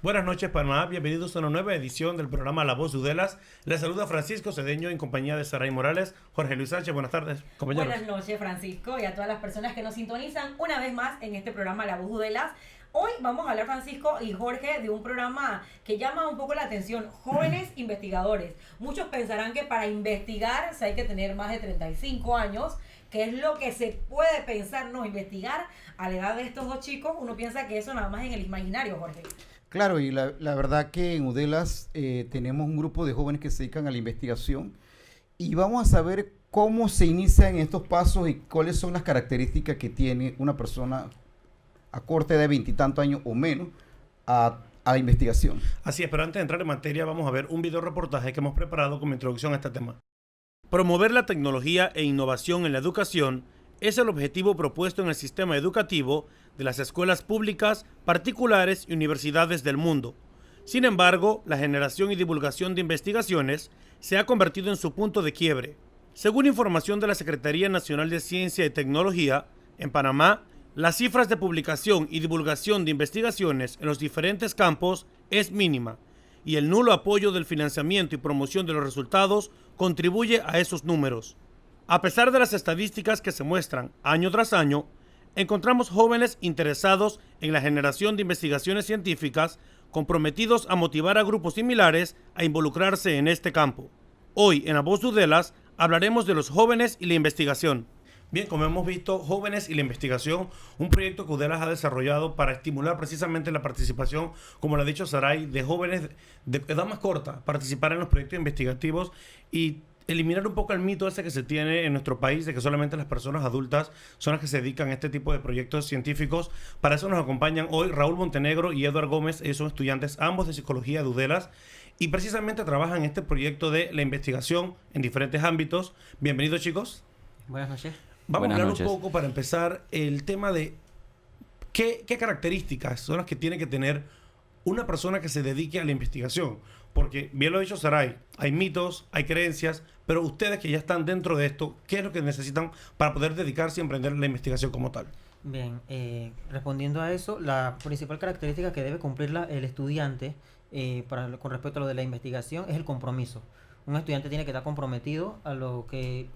Buenas noches, Panamá. Bienvenidos a una nueva edición del programa La Voz de Udelas. Les saluda Francisco Cedeño en compañía de Saray Morales. Jorge Luis Sánchez, buenas tardes, compañeros. Buenas noches, Francisco, y a todas las personas que nos sintonizan una vez más en este programa La Voz de Udelas. Hoy vamos a hablar, Francisco y Jorge, de un programa que llama un poco la atención, jóvenes investigadores. Muchos pensarán que para investigar hay que tener más de 35 años, que es lo que se puede pensar, no, investigar a la edad de estos dos chicos. Uno piensa que eso nada más en el imaginario, Jorge. Claro, y la verdad que en Udelas tenemos un grupo de jóvenes que se dedican a la investigación y vamos a saber cómo se inician estos pasos y cuáles son las características que tiene una persona a corta edad de 20 y tantos años o menos a la investigación. Así es, pero antes de entrar en materia vamos a ver un video reportaje que hemos preparado como introducción a este tema. Promover la tecnología e innovación en la educación es el objetivo propuesto en el sistema educativo de las escuelas públicas, particulares y universidades del mundo. Sin embargo, la generación y divulgación de investigaciones se ha convertido en su punto de quiebre. Según información de la Secretaría Nacional de Ciencia y Tecnología, en Panamá, las cifras de publicación y divulgación de investigaciones en los diferentes campos es mínima, y el nulo apoyo del financiamiento y promoción de los resultados contribuye a esos números. A pesar de las estadísticas que se muestran año tras año, encontramos jóvenes interesados en la generación de investigaciones científicas, comprometidos a motivar a grupos similares a involucrarse en este campo. Hoy, en La Voz de Udelas, hablaremos de los jóvenes y la investigación. Bien, como hemos visto, Jóvenes y la Investigación, un proyecto que Udelas ha desarrollado para estimular precisamente la participación, como lo ha dicho Saray, de jóvenes de edad más corta, participar en los proyectos investigativos y eliminar un poco el mito ese que se tiene en nuestro país de que solamente las personas adultas son las que se dedican a este tipo de proyectos científicos. Para eso nos acompañan hoy Raúl Montenegro y Eduard Gómez. Ellos son estudiantes ambos de Psicología de Udelas y precisamente trabajan en este proyecto de la investigación en diferentes ámbitos. Bienvenidos, chicos. Buenas noches. Vamos a hablar Buenas noches. un poco para empezar el tema de qué características son las que tiene que tener una persona que se dedique a la investigación. Porque, bien lo ha dicho Saray, hay mitos, hay creencias, pero ustedes que ya están dentro de esto, ¿qué es lo que necesitan para poder dedicarse y emprender la investigación como tal? Bien, respondiendo a eso, la principal característica que debe cumplir el estudiante con respecto a lo de la investigación es el compromiso. Un estudiante tiene que estar comprometido a lo que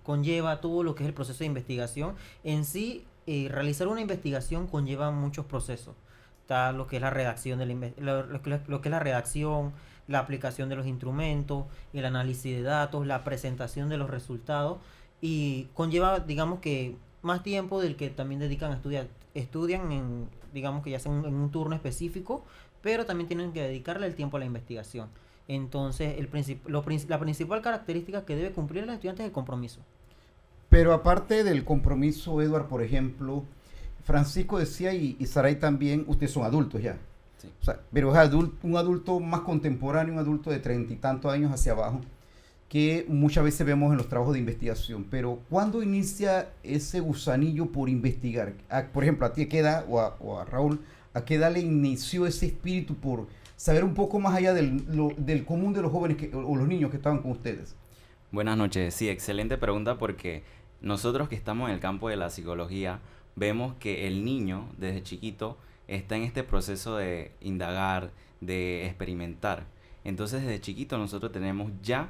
conlleva todo lo que es el proceso de investigación. En sí, realizar una investigación conlleva muchos procesos. Está lo que es la redacción lo que es la redacción, la aplicación de los instrumentos, el análisis de datos, la presentación de los resultados, y conlleva, digamos, que más tiempo del que también dedican a estudiar. Estudian en, digamos, que ya sea en un turno específico, pero también tienen que dedicarle el tiempo a la investigación. Entonces, la principal característica que debe cumplir el estudiante es el compromiso. Pero aparte del compromiso, Eduard, por ejemplo, Francisco decía y Saray también, ustedes son adultos ya. Sí. O sea, pero es un adulto más contemporáneo, un adulto de 30 y tantos años hacia abajo, que muchas veces vemos en los trabajos de investigación. Pero ¿cuándo inicia ese gusanillo por investigar? Por ejemplo, a ti, ¿a qué edad, o a Raúl, a qué edad le inició ese espíritu por saber un poco más allá del común de los jóvenes o los niños que estaban con ustedes? Buenas noches. Sí, excelente pregunta porque nosotros que estamos en el campo de la psicología vemos que el niño desde chiquito está en este proceso de indagar, de experimentar. Entonces desde chiquito nosotros tenemos ya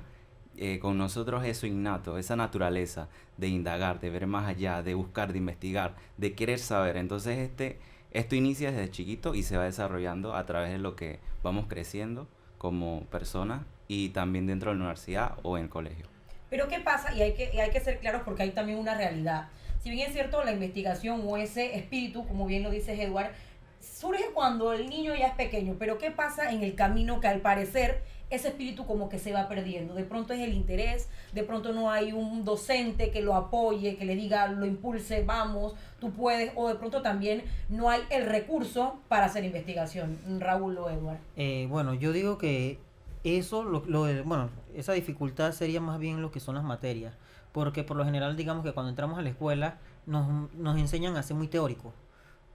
con nosotros eso innato, esa naturaleza de indagar, de ver más allá, de buscar, de investigar, de querer saber. Entonces esto inicia desde chiquito y se va desarrollando a través de lo que vamos creciendo como personas y también dentro de la universidad o en el colegio. Pero ¿qué pasa? Y hay que ser claros porque hay también una realidad. Si bien es cierto, la investigación o ese espíritu, como bien lo dices, Eduard, surge cuando el niño ya es pequeño. Pero ¿qué pasa en el camino que al parecer ese espíritu como que se va perdiendo? De pronto es el interés, de pronto no hay un docente que lo apoye, que le diga, lo impulse, vamos, tú puedes, o de pronto también no hay el recurso para hacer investigación. Raúl o Eduard. Bueno, yo digo que eso, bueno, esa dificultad sería más bien lo que son las materias, porque por lo general, digamos que cuando entramos a la escuela nos enseñan a ser muy teórico.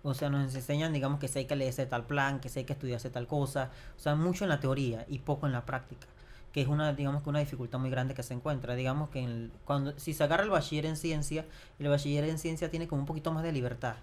O sea, nos enseñan, digamos, que si hay que leerse tal plan, que si hay que estudiarse tal cosa. O sea, mucho en la teoría y poco en la práctica, que es digamos que una dificultad muy grande que se encuentra. Digamos que si se agarra el bachiller en ciencia tiene como un poquito más de libertad.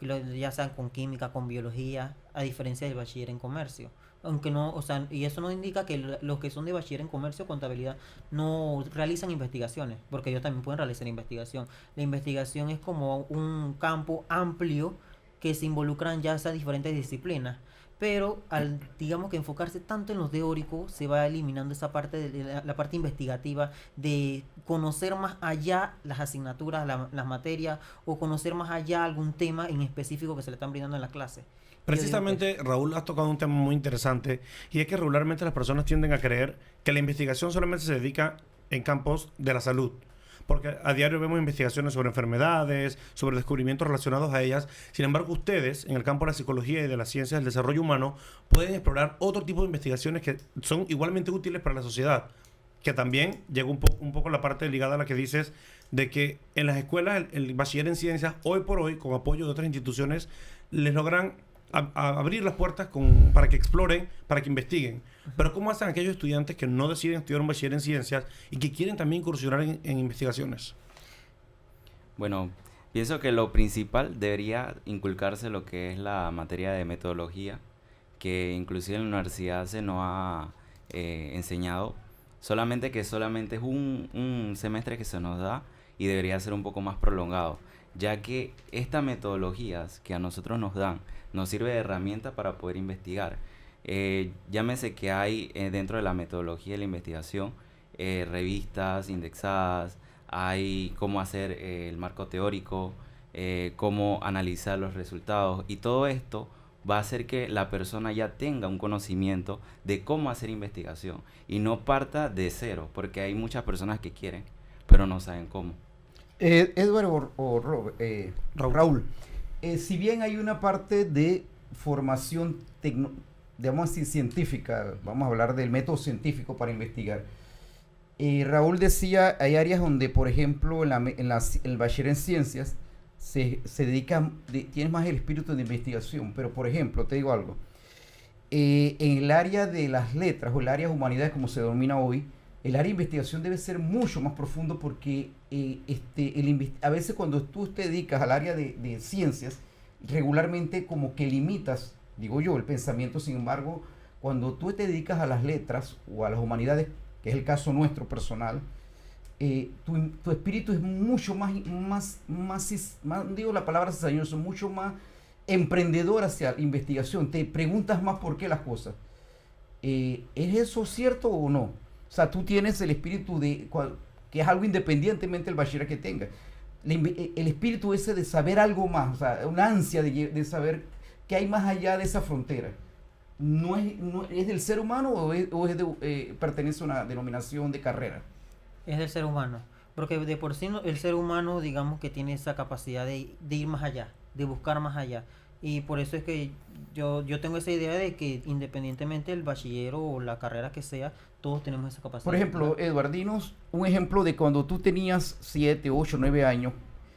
ya sean con química, con biología, a diferencia del bachiller en comercio. Aunque no, o sea, y eso no indica que los que son de bachiller en comercio o contabilidad no realizan investigaciones, porque ellos también pueden realizar investigación. La investigación es como un campo amplio que se involucran ya esas diferentes disciplinas. Pero al, digamos que enfocarse tanto en lo teórico, se va eliminando esa parte de la parte investigativa, de conocer más allá las asignaturas, las materias, o conocer más allá algún tema en específico que se le están brindando en la clase. Precisamente, Raúl, has tocado un tema muy interesante, y es que regularmente las personas tienden a creer que la investigación solamente se dedica en campos de la salud. Porque a diario vemos investigaciones sobre enfermedades, sobre descubrimientos relacionados a ellas. Sin embargo, ustedes, en el campo de la psicología y de las ciencias del desarrollo humano, pueden explorar otro tipo de investigaciones que son igualmente útiles para la sociedad. Que también llega un poco la parte ligada a la que dices de que en las escuelas el bachiller en ciencias, hoy por hoy, con apoyo de otras instituciones, les logran a abrir las puertas para que exploren, para que investiguen. Pero ¿cómo hacen aquellos estudiantes que no deciden estudiar un bachiller en ciencias y que quieren también incursionar en investigaciones? Bueno, pienso que lo principal debería inculcarse lo que es la materia de metodología, que inclusive en la universidad se nos ha enseñado, solamente es un semestre que se nos da y debería ser un poco más prolongado, ya que estas metodologías que a nosotros nos dan nos sirve de herramienta para poder investigar. Llámese que hay dentro de la metodología de la investigación revistas indexadas, hay cómo hacer el marco teórico, cómo analizar los resultados, y todo esto va a hacer que la persona ya tenga un conocimiento de cómo hacer investigación y no parta de cero, porque hay muchas personas que quieren, pero no saben cómo. Edward Raúl, si bien hay una parte de formación digamos así, científica, vamos a hablar del método científico para investigar. Raúl decía, hay áreas donde, por ejemplo, el bachiller en ciencias se dedica, tienes más el espíritu de investigación, pero por ejemplo, te digo algo, en el área de las letras o el área de humanidades como se denomina hoy, el área de investigación debe ser mucho más profundo porque a veces cuando tú te dedicas al área de ciencias, regularmente como que limitas, digo yo, el pensamiento. Sin embargo, cuando tú te dedicas a las letras o a las humanidades, que es el caso nuestro personal, tu espíritu es mucho más, digo la palabra cizañoso, mucho más emprendedor hacia la investigación. Te preguntas más por qué las cosas. ¿Es eso cierto o no? O sea, tú tienes el espíritu que es algo independientemente del bachiller que tenga. El espíritu ese de saber algo más, o sea, una ansia de saber qué hay más allá de esa frontera. ¿No es del ser humano o pertenece a una denominación de carrera? Es del ser humano, porque de por sí el ser humano, digamos que tiene esa capacidad de ir más allá, de buscar más allá. Y por eso es que yo tengo esa idea de que independientemente del bachiller o la carrera que sea, todos tenemos esa capacidad. Por ejemplo, Eduardo, dinos un ejemplo de cuando tú tenías 7, 8, 9 años,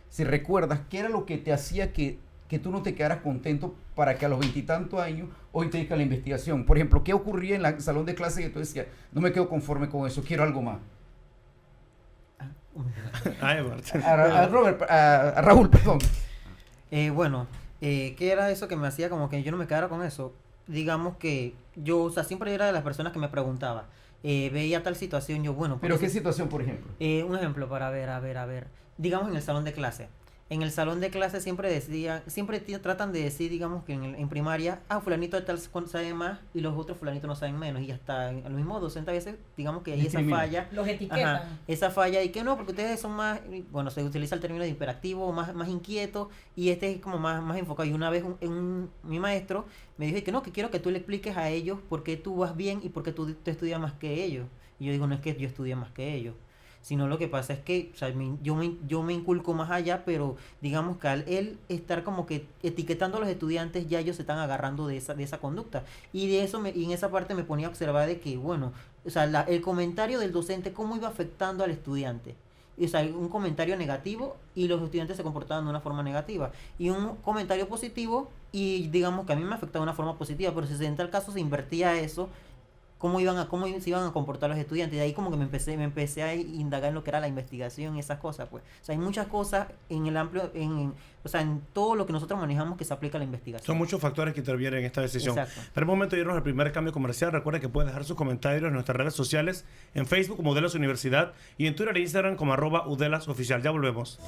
si recuerdas, ¿qué era lo que te hacía que tú no te quedaras contento para que a los 20 y tantos años hoy te dediques a la investigación? Por ejemplo, ¿qué ocurría en el salón de clase que tú decías, no me quedo conforme con eso, quiero algo más? A Raúl, perdón. Bueno, ¿qué era eso que me hacía como que yo no me quedara con eso? Digamos que yo, o sea, siempre era de las personas que me preguntaba, veía tal situación, yo, bueno... ¿Pero qué situación, por ejemplo? Un ejemplo para ver. Digamos en el salón de clase. En el salón de clase siempre tratan de decir, digamos que en primaria, fulanito de tal sabe más y los otros fulanitos no saben menos. Y hasta los mismos docentes a veces, digamos que hay esa falla. Los etiquetan. Ajá, esa falla y que no, porque ustedes son más, bueno, se utiliza el término de hiperactivo, más inquieto, y este es como más enfocado. Y una vez mi maestro me dijo que no, que quiero que tú le expliques a ellos por qué tú vas bien y por qué tú estudias más que ellos. Y yo digo, no es que yo estudie más que ellos, sino lo que pasa es que, o sea, yo me inculco más allá, pero digamos que al él estar como que etiquetando a los estudiantes, ya ellos se están agarrando de esa conducta. Y de eso y en esa parte me ponía a observar de que, bueno, o sea, el comentario del docente, cómo iba afectando al estudiante. O sea, un comentario negativo y los estudiantes se comportaban de una forma negativa. Y un comentario positivo y digamos que a mí me afectaba de una forma positiva, pero si se entra el caso se invertía eso, cómo se iban a comportar los estudiantes. Y ahí como que me empecé a indagar en lo que era la investigación y esas cosas, pues. O sea, hay muchas cosas en el amplio, o sea, en todo lo que nosotros manejamos que se aplica a la investigación. Son muchos factores que intervienen en esta decisión. Exacto. Pero es momento de irnos al primer cambio comercial. Recuerda que puedes dejar sus comentarios en nuestras redes sociales, en Facebook como Udelas Universidad y en Twitter e Instagram como @UdelasOficial. Ya volvemos.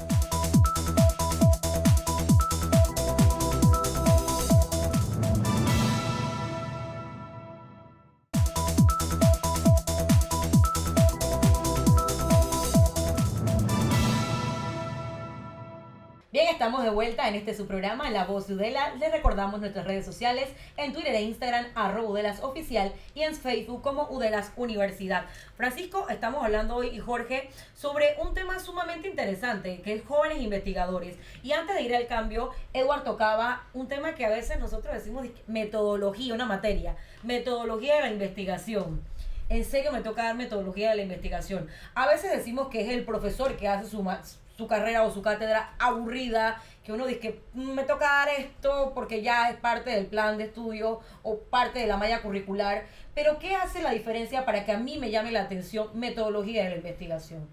Bien, estamos de vuelta en este su programa, La Voz de Udela. Les recordamos nuestras redes sociales, en Twitter e Instagram, @UdelasOficial y en Facebook como Udelas Universidad. Francisco, estamos hablando hoy, y Jorge, sobre un tema sumamente interesante, que es jóvenes investigadores. Y antes de ir al cambio, Edward tocaba un tema que a veces nosotros decimos metodología, una materia, metodología de la investigación. En serio me toca dar metodología de la investigación. A veces decimos que es el profesor que hace su carrera o su cátedra aburrida, que uno dice que me toca dar esto porque ya es parte del plan de estudio o parte de la malla curricular. Pero ¿qué hace la diferencia para que a mí me llame la atención metodología de la investigación?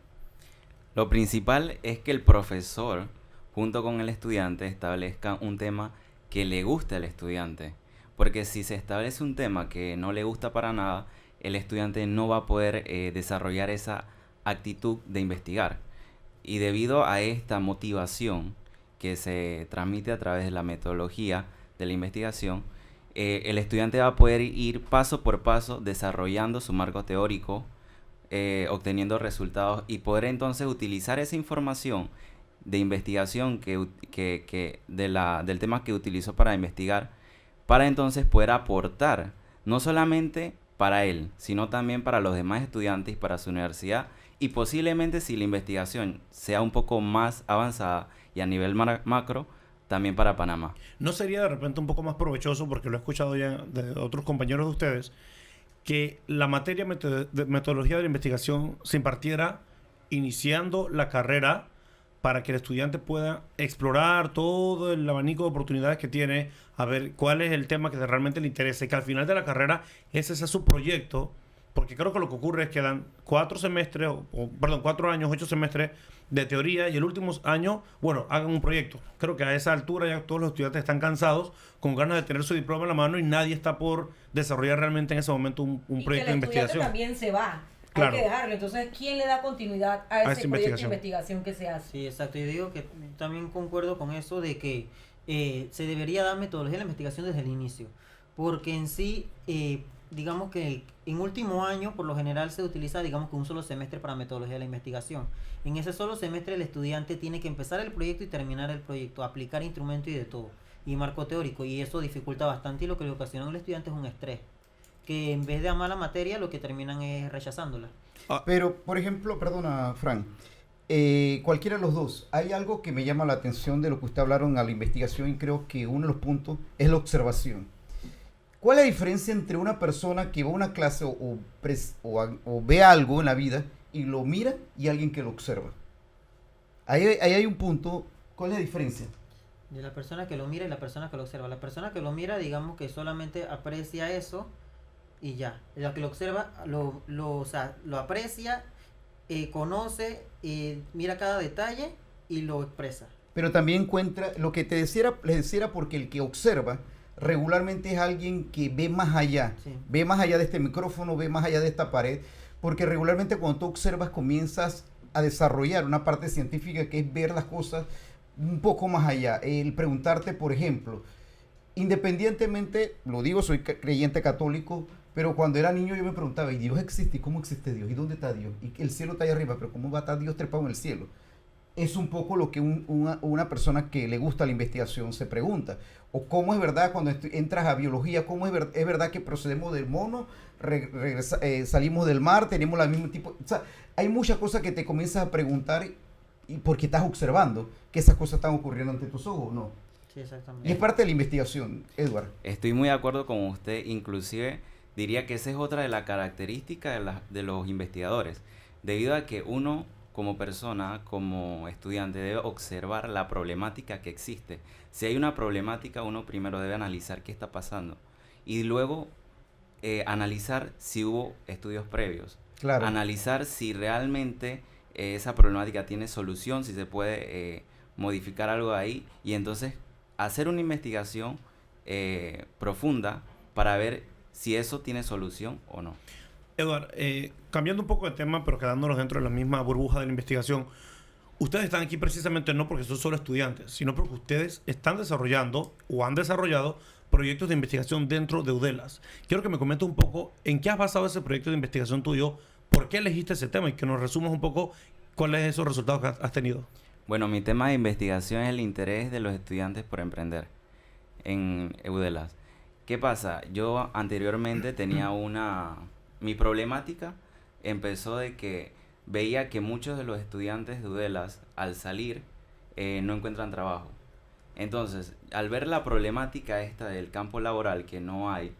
Lo principal es que el profesor, junto con el estudiante, establezca un tema que le guste al estudiante. Porque si se establece un tema que no le gusta para nada, el estudiante no va a poder desarrollar esa actitud de investigar. Y debido a esta motivación que se transmite a través de la metodología de la investigación, el estudiante va a poder ir paso por paso desarrollando su marco teórico, obteniendo resultados y poder entonces utilizar esa información de investigación del tema que utilizó para investigar, para entonces poder aportar no solamente para él, sino también para los demás estudiantes y para su universidad, y posiblemente si la investigación sea un poco más avanzada y a nivel macro, también para Panamá. ¿No sería de repente un poco más provechoso, porque lo he escuchado ya de otros compañeros de ustedes, que la materia de metodología de la investigación se impartiera iniciando la carrera para que el estudiante pueda explorar todo el abanico de oportunidades que tiene, a ver cuál es el tema que realmente le interesa, y que al final de la carrera ese sea su proyecto? Porque creo que lo que ocurre es que dan 4 semestres, 4 años, 8 semestres de teoría, y el último año, bueno, hagan un proyecto. Creo que a esa altura ya todos los estudiantes están cansados, con ganas de tener su diploma en la mano, y nadie está por desarrollar realmente en ese momento un proyecto de investigación. Y también se va. Claro. Hay que dejarlo. Entonces, ¿quién le da continuidad a ese proyecto de investigación que se hace? Sí, exacto. Yo digo que también concuerdo con eso de que se debería dar metodología de la investigación desde el inicio. Porque en sí, digamos que en último año, por lo general, se utiliza, digamos que un solo semestre para metodología de la investigación. En ese solo semestre, el estudiante tiene que empezar el proyecto y terminar el proyecto, aplicar instrumentos y de todo, y marco teórico, y eso dificulta bastante, y lo que le ocasiona al estudiante es un estrés, que en vez de amar la materia, lo que terminan es rechazándola. Pero, por ejemplo, perdona, Fran, cualquiera de los dos, hay algo que me llama la atención de lo que usted hablaron a la investigación, y creo que uno de los puntos es la observación. ¿Cuál es la diferencia entre una persona que va a una clase o ve algo en la vida y lo mira, y alguien que lo observa? Ahí hay un punto. ¿Cuál es la diferencia? De la persona que lo mira y la persona que lo observa. La persona que lo mira, digamos que solamente aprecia eso y ya. La que lo observa o sea, lo aprecia, conoce, mira cada detalle y lo expresa. Pero también encuentra, lo que les decía, porque el que observa regularmente es alguien que ve más allá, Sí. ve más allá de este micrófono, ve más allá de esta pared, porque regularmente cuando tú observas comienzas a desarrollar una parte científica que es ver las cosas un poco más allá. El preguntarte, por ejemplo, independientemente, lo digo, soy creyente católico, pero cuando era niño yo me preguntaba, ¿y Dios existe? ¿Y cómo existe Dios? ¿Y dónde está Dios? Y el cielo está ahí arriba, pero ¿cómo va a estar Dios trepado en el cielo? Es un poco lo que una persona que le gusta la investigación se pregunta. O cómo es verdad cuando entras a biología, cómo es verdad que procedemos del mono, salimos del mar, tenemos la misma tipo... O sea, hay muchas cosas que te comienzas a preguntar y porque estás observando que esas cosas están ocurriendo ante tus ojos, ¿no? Sí, exactamente. Y es parte de la investigación, Edward. Estoy muy de acuerdo con usted, inclusive diría que esa es otra de las características de los investigadores, debido a que uno como persona, como estudiante, debe observar la problemática que existe. Si hay una problemática, uno primero debe analizar qué está pasando y luego analizar si hubo estudios previos. Claro. Analizar si realmente esa problemática tiene solución, si se puede modificar algo ahí, y entonces hacer una investigación profunda para ver si eso tiene solución o no. Eduard, cambiando un poco de tema, pero quedándonos dentro de la misma burbuja de la investigación, ustedes están aquí precisamente no porque son solo estudiantes, sino porque ustedes están desarrollando o han desarrollado proyectos de investigación dentro de UDELAS. Quiero que me comentes un poco en qué has basado ese proyecto de investigación tuyo, por qué elegiste ese tema y que nos resumas un poco cuáles son esos resultados que has tenido. Bueno, mi tema de investigación es el interés de los estudiantes por emprender en UDELAS. ¿Qué pasa? Yo anteriormente tenía mi problemática empezó de que veía que muchos de los estudiantes de UDELAS al salir no encuentran trabajo. Entonces, al ver la problemática esta del campo laboral que no hay,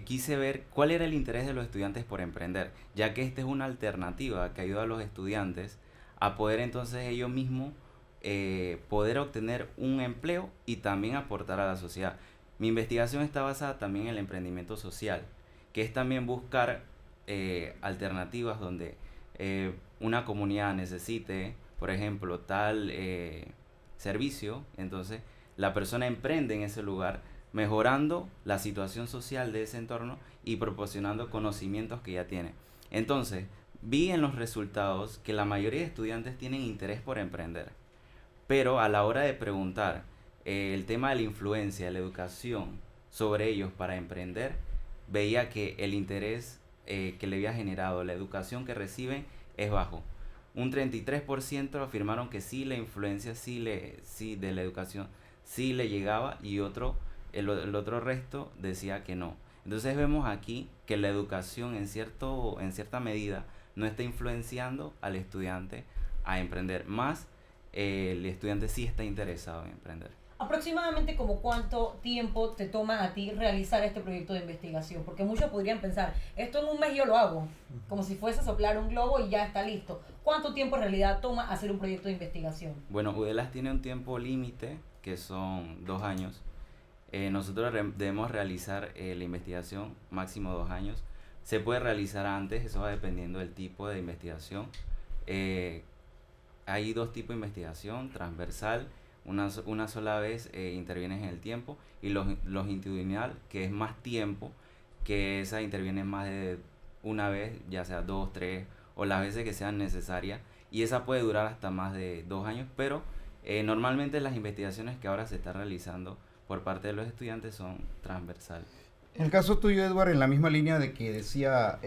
quise ver cuál era el interés de los estudiantes por emprender, ya que esta es una alternativa que ayuda a los estudiantes a poder entonces ellos mismos poder obtener un empleo y también aportar a la sociedad. Mi investigación está basada también en el emprendimiento social, que es también buscar alternativas donde una comunidad necesite, por ejemplo, tal servicio, entonces la persona emprende en ese lugar, mejorando la situación social de ese entorno y proporcionando conocimientos que ya tiene. Entonces, vi en los resultados que la mayoría de estudiantes tienen interés por emprender, pero a la hora de preguntar el tema de la influencia, la educación sobre ellos para emprender, veía que el interés que le había generado la educación que reciben es bajo. Un 33% afirmaron que sí, la influencia sí de la educación sí le llegaba, y el otro resto decía que no. Entonces vemos aquí que la educación en cierta medida no está influenciando al estudiante a emprender, más el estudiante sí está interesado en emprender. Aproximadamente como cuánto tiempo te toma a ti realizar este proyecto de investigación, porque muchos podrían pensar, esto en un mes yo lo hago, como si fuese a soplar un globo y ya está listo. ¿Cuánto tiempo en realidad toma hacer un proyecto de investigación? Bueno, UDELAS tiene un tiempo límite, que son 2 años. Nosotros debemos realizar la investigación máximo 2 años. Se puede realizar antes, eso va dependiendo del tipo de investigación. Hay 2 tipos de investigación: transversal, una sola vez intervienes en el tiempo, y longitudinal, que es más tiempo, que esa interviene más de una vez, ya sea 2, 3 o las veces que sean necesarias, y esa puede durar hasta más de 2 años, pero normalmente las investigaciones que ahora se están realizando por parte de los estudiantes son transversales. En el caso tuyo, Eduard, en la misma línea de que decía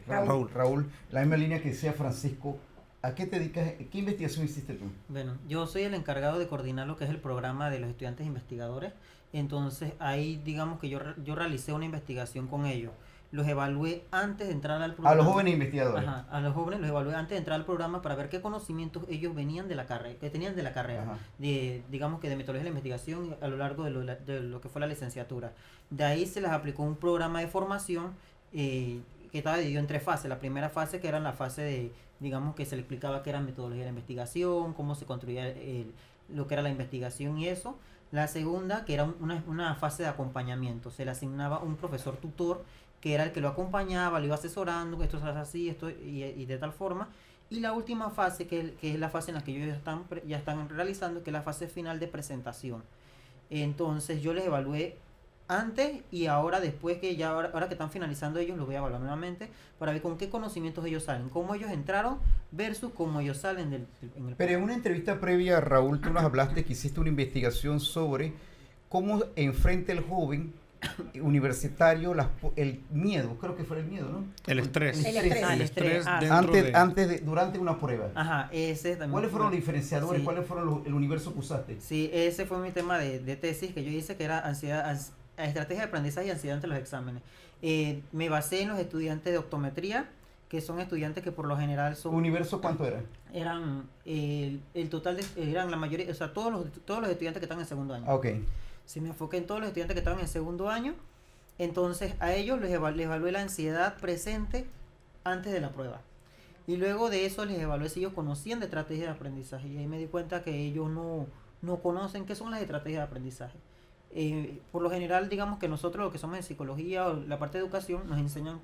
Raúl, la misma línea que decía Francisco, ¿a qué te dedicas? ¿Qué investigación hiciste tú? Bueno, yo soy el encargado de coordinar lo que es el programa de los estudiantes investigadores. Entonces ahí digamos que yo realicé una investigación con ellos. Los evalué antes de entrar al programa. A los jóvenes investigadores. Ajá, a los jóvenes los evalué antes de entrar al programa para ver qué conocimientos ellos venían de la carrera, que tenían de la carrera, Ajá. digamos que de metodología de la investigación a lo largo de lo que fue la licenciatura. De ahí se les aplicó un programa de formación que estaba dividido en 3 fases. La primera fase, que era la fase de, digamos, que se le explicaba qué era metodología de la investigación, cómo se construía lo que era la investigación y eso. La segunda, que era una fase de acompañamiento, se le asignaba un profesor tutor que era el que lo acompañaba, lo iba asesorando, que esto se hace así, esto y de tal forma. Y la última fase, que es la fase en la que ellos ya están realizando, que es la fase final de presentación. Entonces yo les evalué antes y ahora, después que ya ahora que están finalizando ellos, los voy a evaluar nuevamente para ver con qué conocimientos ellos salen, cómo ellos entraron versus cómo ellos salen en el Pero en una entrevista previa, Raúl, tú nos hablaste que hiciste una investigación sobre cómo enfrenta el joven universitario el miedo, creo que fue el miedo, ¿no? El estrés. El estrés. El estrés Ah, dentro durante una prueba. Ajá, ese también. ¿Cuáles fueron los diferenciadores? Sí. ¿Cuáles fueron el universo que usaste? Sí, ese fue mi tema de tesis que yo hice, que era ansiedad, estrategia de aprendizaje y ansiedad ante los exámenes. Me basé en los estudiantes de optometría, que son estudiantes que por lo general son... ¿Universo cuánto era? Eran el total eran la mayoría, o sea, todos los estudiantes que están en segundo año. Ah, ok. Si me enfoqué en todos los estudiantes que estaban en segundo año, entonces a ellos les evalué la ansiedad presente antes de la prueba. Y luego de eso les evalué si ellos conocían de estrategias de aprendizaje. Y ahí me di cuenta que ellos no conocen qué son las estrategias de aprendizaje. Por lo general, digamos que nosotros, lo que somos en psicología o la parte de educación, nos enseñan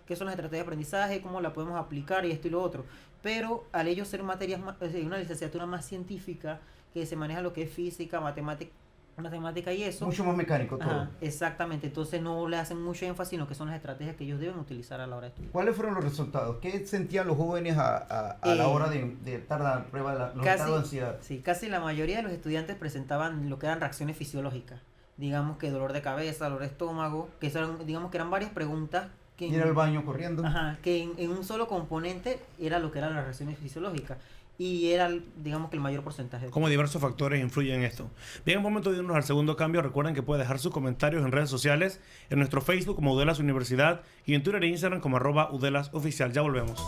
qué son las estrategias de aprendizaje, cómo la podemos aplicar y esto y lo otro. Pero al ellos ser materias, una licenciatura más científica, que se maneja lo que es física, matemática y eso. Mucho más mecánico todo. Ajá, exactamente, entonces no le hacen mucho énfasis en lo que son las estrategias que ellos deben utilizar a la hora de estudiar. ¿Cuáles fueron los resultados? ¿Qué sentían los jóvenes a la hora de estar la prueba de los estados de ansiedad? Sí, casi la mayoría de los estudiantes presentaban lo que eran reacciones fisiológicas. Digamos que dolor de cabeza, dolor de estómago, que eso eran, digamos que eran varias preguntas que Ir al baño corriendo. ajá, que en un solo componente era lo que eran las reacciones fisiológicas. Y era, digamos que el mayor porcentaje. Como diversos factores influyen en esto. Bien, es momento de irnos al segundo cambio. Recuerden que pueden dejar sus comentarios en redes sociales, en nuestro Facebook como Udelas Universidad y en Twitter e Instagram como @UdelasOficial. Ya volvemos.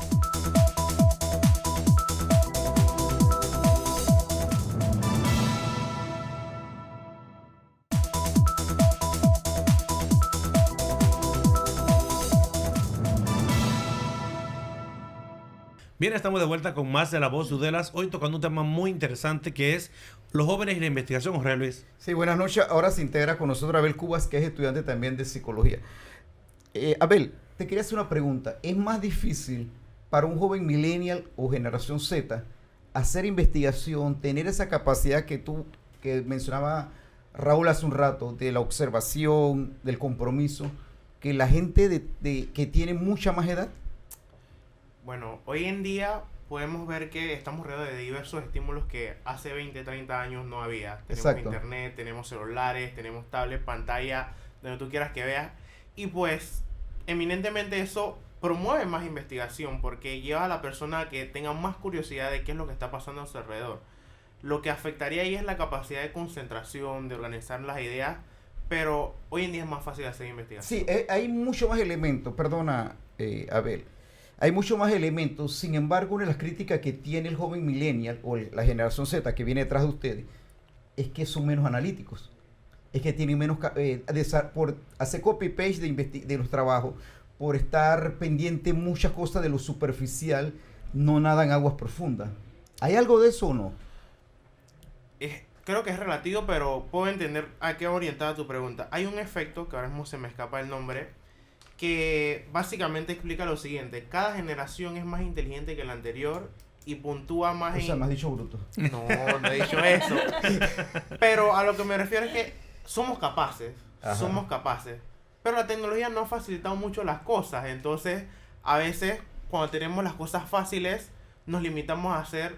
Bien, estamos de vuelta con más de La Voz de Udelas, hoy tocando un tema muy interesante que es los jóvenes y la investigación, Jorge Luis. Sí, buenas noches. Ahora se integra con nosotros Abel Cubas, que es estudiante también de psicología. Abel, te quería hacer una pregunta. ¿Es más difícil para un joven millennial o generación Z hacer investigación, tener esa capacidad que mencionaba Raúl hace un rato, de la observación, del compromiso, que la gente que tiene mucha más edad? Bueno, hoy en día podemos ver que estamos rodeados de diversos estímulos que hace 20, 30 años no había. Tenemos Exacto. internet, tenemos celulares, tenemos tablet, pantalla, donde tú quieras que veas. Y pues, eminentemente eso promueve más investigación porque lleva a la persona a que tenga más curiosidad de qué es lo que está pasando a su alrededor. Lo que afectaría ahí es la capacidad de concentración, de organizar las ideas, pero hoy en día es más fácil hacer investigación. Sí, hay mucho más elementos, perdona, Abel. Hay mucho más elementos, sin embargo, una de las críticas que tiene el joven millennial o la generación Z que viene detrás de ustedes es que son menos analíticos, es que tienen menos, por hacer copy-paste de los trabajos, por estar pendiente muchas cosas de lo superficial, no nadan aguas profundas. ¿Hay algo de eso o no? Creo que es relativo, pero puedo entender a qué orientada tu pregunta. Hay un efecto, que ahora mismo se me escapa el nombre, que básicamente explica lo siguiente. Cada generación es más inteligente que la anterior y puntúa más O sea, me has dicho bruto. No, no he dicho eso. Pero a lo que me refiero es que somos capaces. Ajá. Somos capaces. Pero la tecnología no ha facilitado mucho las cosas. Entonces, a veces, cuando tenemos las cosas fáciles, nos limitamos a hacer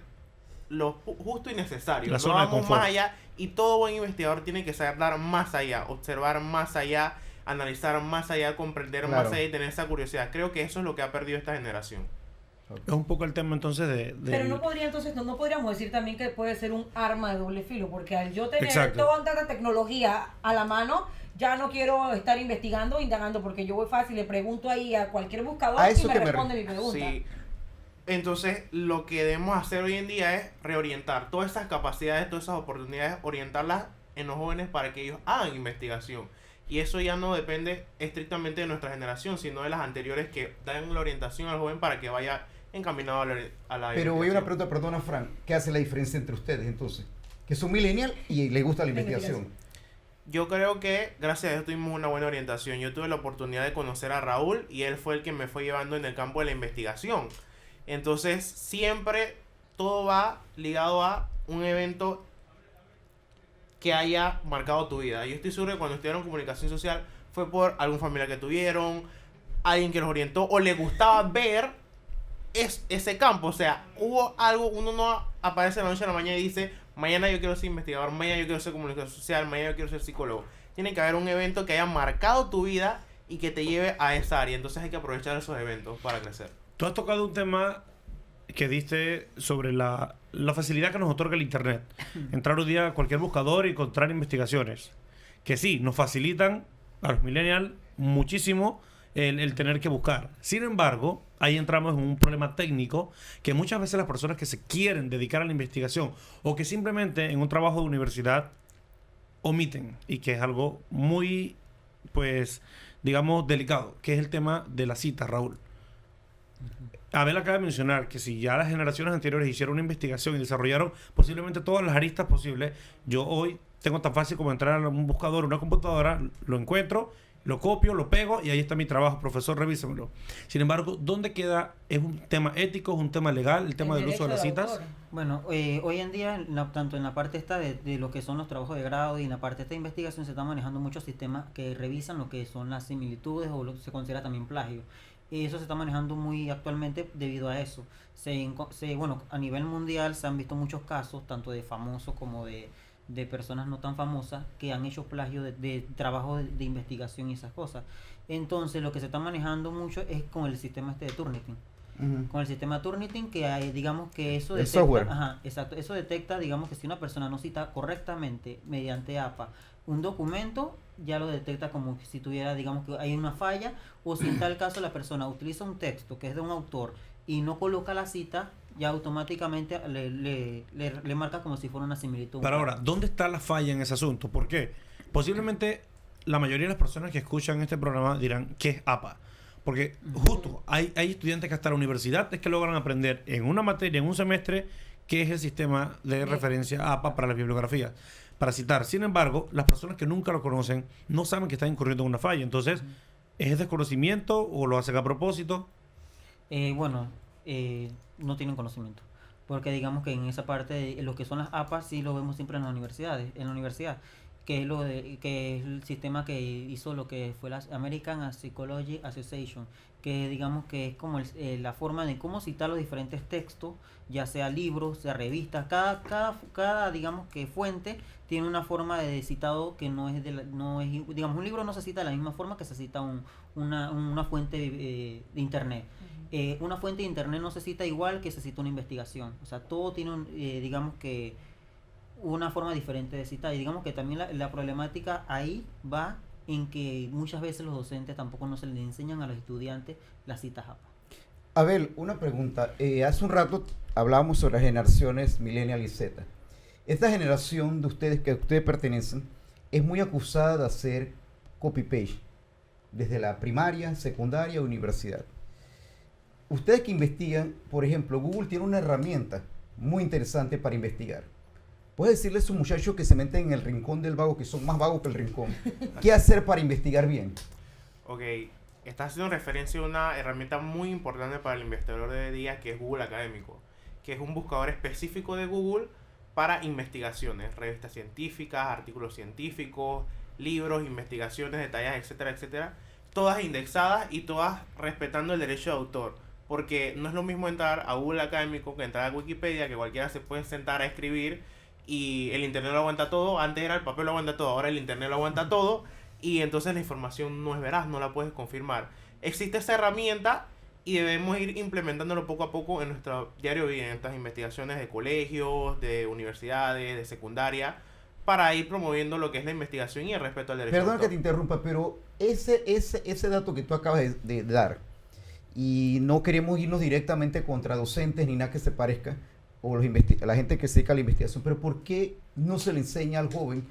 lo justo y necesario. La No zona de vamos confort. más allá. Y todo buen investigador tiene que saber dar más allá, observar más allá, analizar más allá, comprender Claro. más allá y tener esa curiosidad. Creo que eso es lo que ha perdido esta generación. Es un poco el tema entonces Pero no podríamos decir también que puede ser un arma de doble filo, porque al yo tener Exacto. toda tanta tecnología a la mano, ya no quiero estar investigando o indagando, porque yo voy fácil, le pregunto ahí a cualquier buscador A y eso me que me responde mi pregunta. Sí. Entonces, lo que debemos hacer hoy en día es reorientar todas esas capacidades, todas esas oportunidades, orientarlas en los jóvenes para que ellos hagan investigación. Y eso ya no depende estrictamente de nuestra generación, sino de las anteriores que dan la orientación al joven para que vaya encaminado a la Pero investigación. voy a una pregunta, perdona, Frank. ¿Qué hace la diferencia entre ustedes entonces? Que son millennial y les gusta la investigación. Yo creo que, gracias a Dios, tuvimos una buena orientación. Yo tuve la oportunidad de conocer a Raúl y él fue el que me fue llevando en el campo de la investigación. Entonces, siempre todo va ligado a un evento que haya marcado tu vida. Yo estoy seguro que cuando estudiaron comunicación social fue por algún familiar que tuvieron, alguien que los orientó o le gustaba ver ese campo. O sea, hubo algo, uno no aparece de la noche a la mañana y dice, mañana yo quiero ser investigador, mañana yo quiero ser comunicación social, mañana yo quiero ser psicólogo. Tiene que haber un evento que haya marcado tu vida y que te lleve a esa área. Entonces hay que aprovechar esos eventos para crecer. Tú has tocado un tema que diste sobre la facilidad que nos otorga el Internet. Entrar un día a cualquier buscador y encontrar investigaciones. Que sí, nos facilitan a los millennials muchísimo el tener que buscar. Sin embargo, ahí entramos en un problema técnico que muchas veces las personas que se quieren dedicar a la investigación o que simplemente en un trabajo de universidad omiten, y que es algo muy, pues, digamos, delicado, que es el tema de la cita, Raúl. Abel acaba de mencionar que si ya las generaciones anteriores hicieron una investigación y desarrollaron posiblemente todas las aristas posibles, yo hoy tengo tan fácil como entrar a un buscador, una computadora, lo encuentro, lo copio, lo pego y ahí está mi trabajo, profesor, revísemelo. Sin embargo, ¿dónde queda? ¿Es un tema ético, es un tema legal, el tema del uso de las citas? Bueno, hoy en día, tanto en la parte esta de lo que son los trabajos de grado y en la parte esta de investigación, se están manejando muchos sistemas que revisan lo que son las similitudes o lo que se considera también plagio. Y eso se está manejando muy actualmente debido a eso. Bueno, a nivel mundial se han visto muchos casos, tanto de famosos como de personas no tan famosas, que han hecho plagio de trabajo de investigación y esas cosas. Entonces, lo que se está manejando mucho es con el sistema este de Turnitin. Con el sistema de Turnitin, que hay, digamos que eso el detecta, software. ajá, exacto, eso detecta, digamos que si una persona no cita correctamente mediante APA un documento, ya lo detecta como si tuviera, digamos que hay una falla, o si en tal caso la persona utiliza un texto que es de un autor y no coloca la cita, ya automáticamente le marca como si fuera una similitud. Pero ahora, ¿dónde está la falla en ese asunto? ¿Por qué? Posiblemente la mayoría de las personas que escuchan este programa dirán, ¿qué es APA? Porque justo hay estudiantes que hasta la universidad es que logran aprender en una materia, en un semestre, qué es el sistema de referencia APA para las bibliografías, para citar. Sin embargo, las personas que nunca lo conocen no saben que están incurriendo en una falla. Entonces, ¿es desconocimiento o lo hacen a propósito? No tienen conocimiento. Porque digamos que en esa parte de lo que son las APA sí lo vemos siempre en las universidades, en la universidad, que es el sistema que hizo lo que fue la American Psychology Association, que digamos que es como la forma de cómo citar los diferentes textos, ya sea libros, sea revistas, cada digamos que fuente tiene una forma de citado que no es digamos, un libro no se cita de la misma forma que se cita una fuente de internet. Una fuente de internet no se cita igual que se cita una investigación. O sea, todo tiene digamos que una forma diferente de citar. Y digamos que también la problemática ahí va en que muchas veces los docentes tampoco no se les enseñan a los estudiantes las citas APA. Abel, una pregunta. Hace un rato hablábamos sobre las generaciones Millennial y Z. Esta generación de ustedes que ustedes pertenecen es muy acusada de hacer copy-paste desde la primaria, secundaria, universidad. Ustedes que investigan, por ejemplo, Google tiene una herramienta muy interesante para investigar. Puedes decirle a esos muchachos que se meten en el rincón del vago, que son más vagos que el rincón, ¿qué hacer para investigar bien? Ok, estás haciendo referencia a una herramienta muy importante para el investigador de hoy día, que es Google Académico, que es un buscador específico de Google para investigaciones, revistas científicas, artículos científicos, libros, investigaciones, detalles, etcétera, etcétera, todas indexadas y todas respetando el derecho de autor. Porque no es lo mismo entrar a Google Académico que entrar a Wikipedia, que cualquiera se puede sentar a escribir y el internet lo aguanta todo. Antes era el papel lo aguanta todo, ahora el internet lo aguanta todo y entonces la información no es veraz, no la puedes confirmar. Existe esa herramienta y debemos ir implementándolo poco a poco en nuestro diario vivir, en estas investigaciones de colegios, de universidades, de secundaria, para ir promoviendo lo que es la investigación y el respeto al derecho de Perdona autor. que te interrumpa, pero ese dato que tú acabas de dar, y no queremos irnos directamente contra docentes ni nada que se parezca, o la gente que se dedica a la investigación, pero ¿por qué no se le enseña al joven,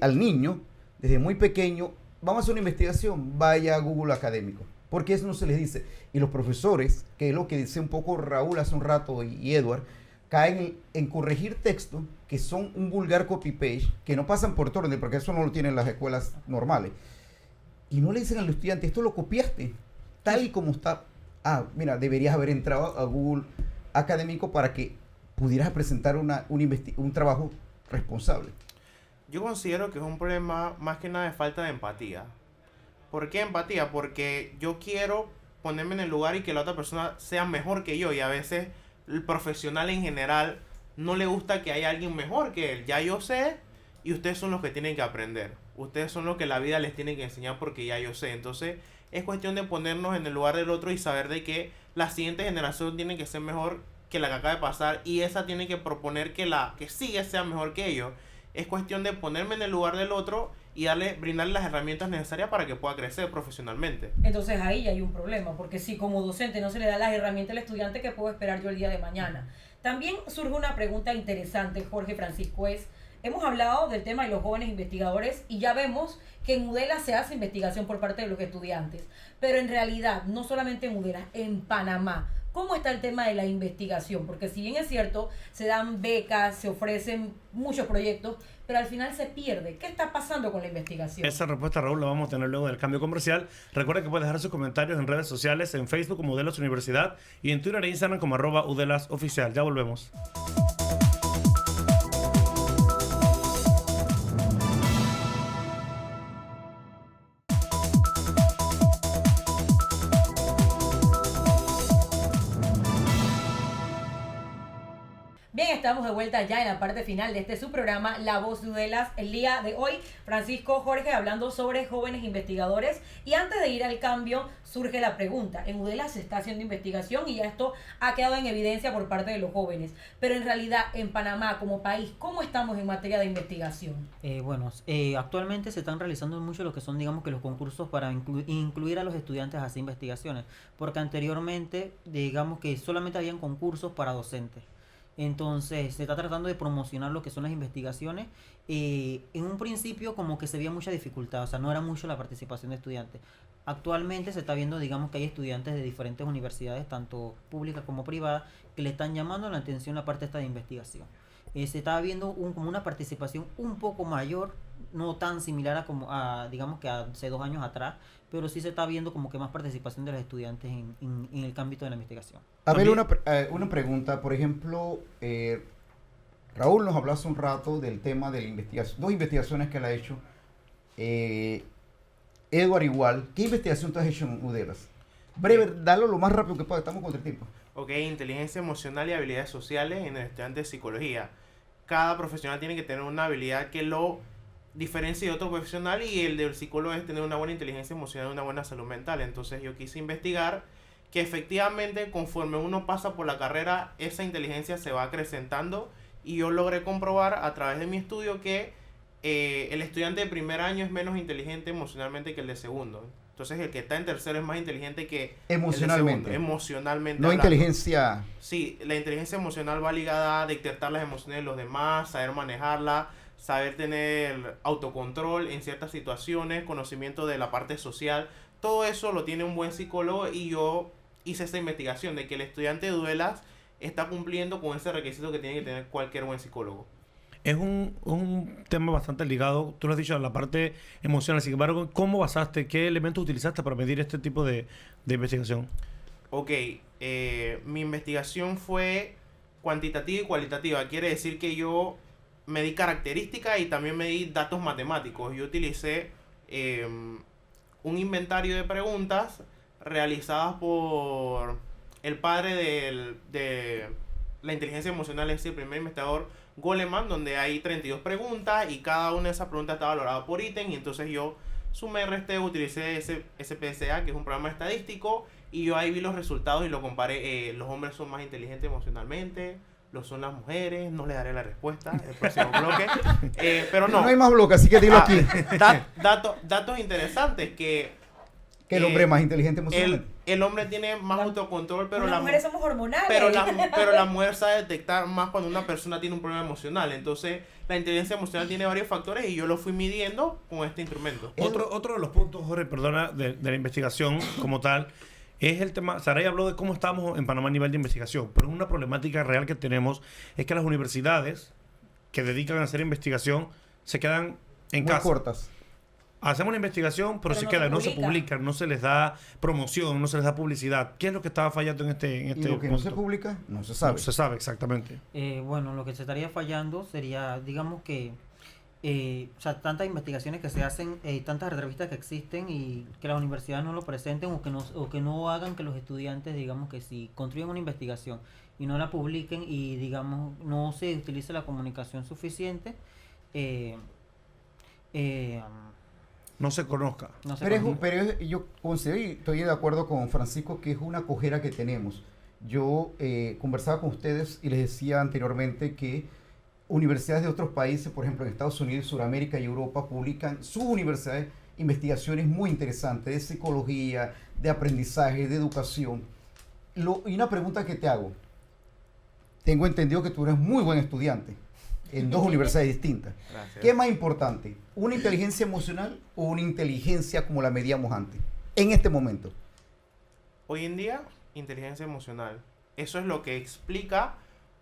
al niño, desde muy pequeño, vamos a hacer una investigación, vaya a Google Académico? ¿Por qué eso no se les dice? Y los profesores, que es lo que dice un poco Raúl hace un rato y Edward, caen en corregir textos que son un vulgar copy-paste, que no pasan por torrent, porque eso no lo tienen las escuelas normales. Y no le dicen al estudiante, esto lo copiaste, tal y como está. Ah, mira, deberías haber entrado a Google Académico para que pudieras presentar un trabajo responsable. Yo considero que es un problema más que nada de falta de empatía. ¿Por qué empatía? Porque yo quiero ponerme en el lugar y que la otra persona sea mejor que yo, y a veces el profesional en general no le gusta que haya alguien mejor que él. Ya yo sé y ustedes son los que tienen que aprender. Ustedes son los que la vida les tiene que enseñar porque ya yo sé. Entonces es cuestión de ponernos en el lugar del otro y saber de que la siguiente generación tiene que ser mejor que la que acaba de pasar y esa tiene que proponer que la que sigue sea mejor que ellos. Es cuestión de ponerme en el lugar del otro y brindarle las herramientas necesarias para que pueda crecer profesionalmente. Entonces ahí ya hay un problema, porque si como docente no se le da las herramientas al estudiante, ¿qué puedo esperar yo el día de mañana? También surge una pregunta interesante, Jorge Francisco, hemos hablado del tema de los jóvenes investigadores y ya vemos que en Udela se hace investigación por parte de los estudiantes, pero en realidad, no solamente en Udela, en Panamá, ¿Cómo está el tema de la investigación? Porque si bien es cierto, se dan becas, se ofrecen muchos proyectos, pero al final se pierde. ¿Qué está pasando con la investigación? Esa respuesta, Raúl, la vamos a tener luego del cambio comercial. Recuerda que puedes dejar sus comentarios en redes sociales, en Facebook como Udelas Universidad y en Twitter e Instagram como @UdelasOficial. Ya volvemos. Bien, estamos de vuelta ya en la parte final de este su programa, La Voz de Udelas. El día de hoy, Francisco Jorge hablando sobre jóvenes investigadores. Y antes de ir al cambio, surge la pregunta. En Udelas se está haciendo investigación y ya esto ha quedado en evidencia por parte de los jóvenes. Pero en realidad, en Panamá como país, ¿cómo estamos en materia de investigación? Actualmente se están realizando mucho lo que son, digamos, que los concursos para incluir a los estudiantes a hacer investigaciones. Porque anteriormente, digamos que solamente habían concursos para docentes. Entonces se está tratando de promocionar lo que son las investigaciones. En un principio como que se veía mucha dificultad, o sea, no era mucho la participación de estudiantes. Actualmente se está viendo, digamos, que hay estudiantes de diferentes universidades, tanto públicas como privadas, que le están llamando la atención la parte esta de investigación. Se está viendo como una participación un poco mayor, no tan similar digamos que hace 2 años atrás, pero sí se está viendo como que más participación de los estudiantes en el ámbito de la investigación. A ver, una pregunta, por ejemplo, Raúl nos habló hace un rato del tema de la investigación, 2 investigaciones que él ha hecho. Edward igual, ¿qué investigación tú has hecho en Udelas? Breve, dalo lo más rápido que pueda, estamos contra el tiempo. Ok, inteligencia emocional y habilidades sociales en el estudiante de psicología. Cada profesional tiene que tener una habilidad que lo diferencie de otro profesional, y el del psicólogo es tener una buena inteligencia emocional y una buena salud mental. Entonces yo quise investigar que efectivamente conforme uno pasa por la carrera, esa inteligencia se va acrecentando, y yo logré comprobar a través de mi estudio que el estudiante de primer año es menos inteligente emocionalmente que el de segundo. Entonces el que está en tercero es más inteligente que emocionalmente. El de segundo, emocionalmente No hablando. inteligencia. Sí, la inteligencia emocional va ligada a detectar las emociones de los demás, saber manejarla, saber tener autocontrol en ciertas situaciones, conocimiento de la parte social. Todo eso lo tiene un buen psicólogo, y yo hice esta investigación de que el estudiante de Udelas está cumpliendo con ese requisito que tiene que tener cualquier buen psicólogo. Es un tema bastante ligado, tú lo has dicho, a la parte emocional. Sin embargo, ¿cómo basaste, qué elementos utilizaste para medir este tipo de investigación? Ok, mi investigación fue cuantitativa y cualitativa. Quiere decir que yo medí características y también medí datos matemáticos. Yo utilicé un inventario de preguntas realizadas por el padre de la inteligencia emocional, es decir, el primer investigador, Goleman, donde hay 32 preguntas y cada una de esas preguntas está valorada por ítem, y entonces yo sumé, resté, utilicé ese PSA, que es un programa estadístico, y yo ahí vi los resultados y lo comparé. Los hombres son más inteligentes emocionalmente, lo son las mujeres. No le daré la respuesta el próximo bloque, pero no. No hay más bloque, así que dilo aquí. Datos interesantes que Que el hombre es más inteligente emocionalmente. El hombre tiene más autocontrol, pero las mujeres somos hormonales. pero la mujer sabe detectar más cuando una persona tiene un problema emocional. Entonces, la inteligencia emocional tiene varios factores, y yo lo fui midiendo con este instrumento. Otro de los puntos, Jorge, perdona, de la investigación como tal, es el tema. Saray habló de cómo estamos en Panamá a nivel de investigación, pero una problemática real que tenemos es que las universidades que dedican a hacer investigación se quedan en Muy casa. cortas. Hacemos una investigación, pero Pero se no queda, se no se publica. publica, no se les da promoción, no se les da publicidad. ¿Qué es lo que estaba fallando en este Y lo que no se punto? publica, no se sabe. No se sabe exactamente. Bueno, lo que se estaría fallando sería, digamos que, o sea, tantas investigaciones que se hacen, tantas revistas que existen, y que las universidades no lo presenten, o que no hagan que los estudiantes, digamos que si construyen una investigación y no la publiquen, y digamos no se utilice la comunicación suficiente, No se conozca. no se Pero, conoce. yo considero, y estoy de acuerdo con Francisco, que es una cojera que tenemos. Yo conversaba con ustedes y les decía anteriormente que universidades de otros países, por ejemplo en Estados Unidos, Sudamérica y Europa, publican sus universidades investigaciones muy interesantes de psicología, de aprendizaje, de educación. Y una pregunta que te hago. Tengo entendido que tú eres muy buen estudiante en 2 universidades distintas. Gracias. ¿Qué es más importante? ¿Una inteligencia emocional o una inteligencia como la medíamos antes? En este momento. Hoy en día, inteligencia emocional. Eso es lo que explica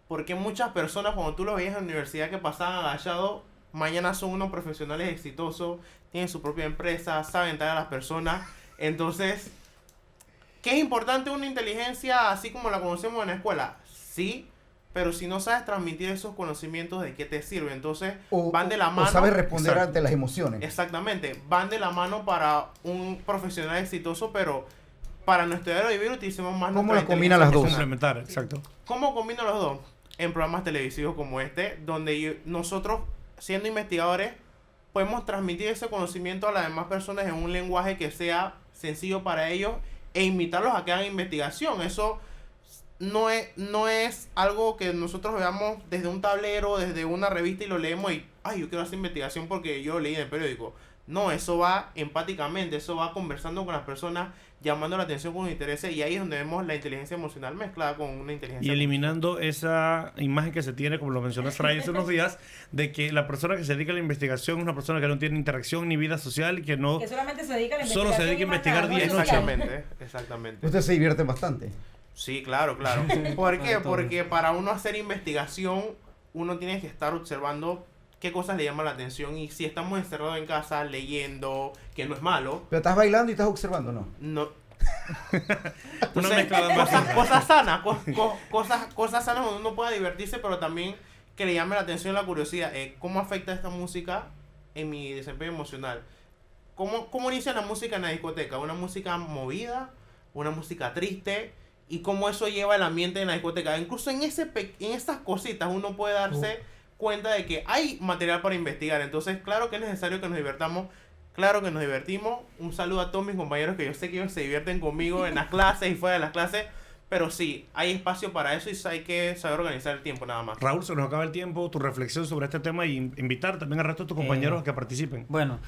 por qué muchas personas, cuando tú lo veías en la universidad que pasaban agachados, mañana son unos profesionales exitosos, tienen su propia empresa, saben tratar a las personas. Entonces, ¿qué es importante una inteligencia así como la conocemos en la escuela? Sí, pero si no sabes transmitir esos conocimientos, ¿de qué te sirve? Entonces, van de la mano. O sabes responder Exacto. ante las emociones. Exactamente, van de la mano para un profesional exitoso, pero para nuestro diario vivir utilicemos más ¿Cómo nuestra las combina las inteligencia dos? emocional. Complementar, exacto. ¿Cómo combino los dos? En programas televisivos como este, donde nosotros, siendo investigadores, podemos transmitir ese conocimiento a las demás personas en un lenguaje que sea sencillo para ellos e invitarlos a que hagan investigación. Eso no es algo que nosotros veamos desde un tablero, desde una revista y lo leemos y, ay, yo quiero hacer investigación porque yo lo leí en el periódico. No, eso va empáticamente, eso va conversando con las personas, llamando la atención con intereses, y ahí es donde vemos la inteligencia emocional mezclada con una inteligencia Y eliminando esa imagen que se tiene, como lo mencionó Saray hace unos días, de que la persona que se dedica a la investigación es una persona que no tiene interacción ni vida social, que no... Que solamente se dedica a la Solo se dedica a y más investigar nada, no día y es noche. social. Exactamente. Ustedes se divierten bastante. Sí, claro. ¿Por qué? Porque para uno hacer investigación, uno tiene que estar observando qué cosas le llaman la atención, y si estamos encerrados en casa leyendo, que no es malo, Pero estás bailando y estás observando, ¿no? no. Una Entonces, mezcla de ambas cosas. cosas sanas, cosas sanas donde uno pueda divertirse, pero también que le llame la atención, la curiosidad. ¿Cómo afecta esta música en mi desempeño emocional? ¿Cómo inicia la música en la discoteca? ¿Una música movida? ¿Una música triste? ¿Y cómo eso lleva el ambiente en la discoteca? Incluso en estas cositas uno puede darse cuenta de que hay material para investigar. Entonces, claro que es necesario que nos divertamos. Claro que nos divertimos. Un saludo a todos mis compañeros, que yo sé que ellos se divierten conmigo en las clases y fuera de las clases. Pero sí, hay espacio para eso y hay que saber organizar el tiempo nada más. Raúl, se nos acaba el tiempo, tu reflexión sobre este tema y invitar también al resto de tus compañeros a que participen. Bueno,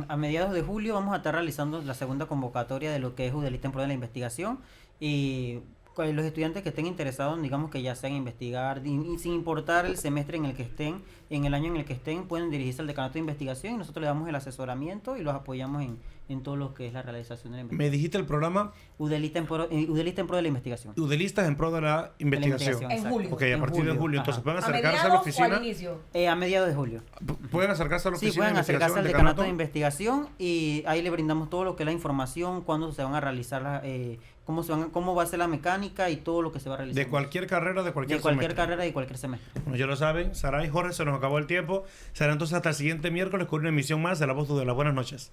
a mediados de julio vamos a estar realizando la segunda convocatoria de lo que es Udelista en Pro de la Investigación, y los estudiantes que estén interesados, digamos que ya sean investigar, y sin importar el semestre en el que estén, en el año en el que estén, pueden dirigirse al decanato de investigación y nosotros le damos el asesoramiento y los apoyamos en todo lo que es la realización de la investigación. Me dijiste el programa Udelista en Pro de la Investigación. Udelistas en pro de la investigación. En exacto. julio. Ok, a partir de julio. Entonces, Ajá. pueden ¿A acercarse a la mediados o oficina. al inicio? A mediados de julio. Pueden acercarse a la Sí, oficina de pueden acercarse al investigación decanato de investigación y ahí le brindamos todo lo que es la información, cuándo se van a realizar, cómo va a ser la mecánica y todo lo que se va a realizar. De cualquier carrera, de cualquier De cualquier semestre. carrera y cualquier semestre. Bueno, ya lo saben, Saray y Jorge, se nos acabó el tiempo. Será entonces hasta el siguiente miércoles con una emisión más de La Voz de las Buenas noches.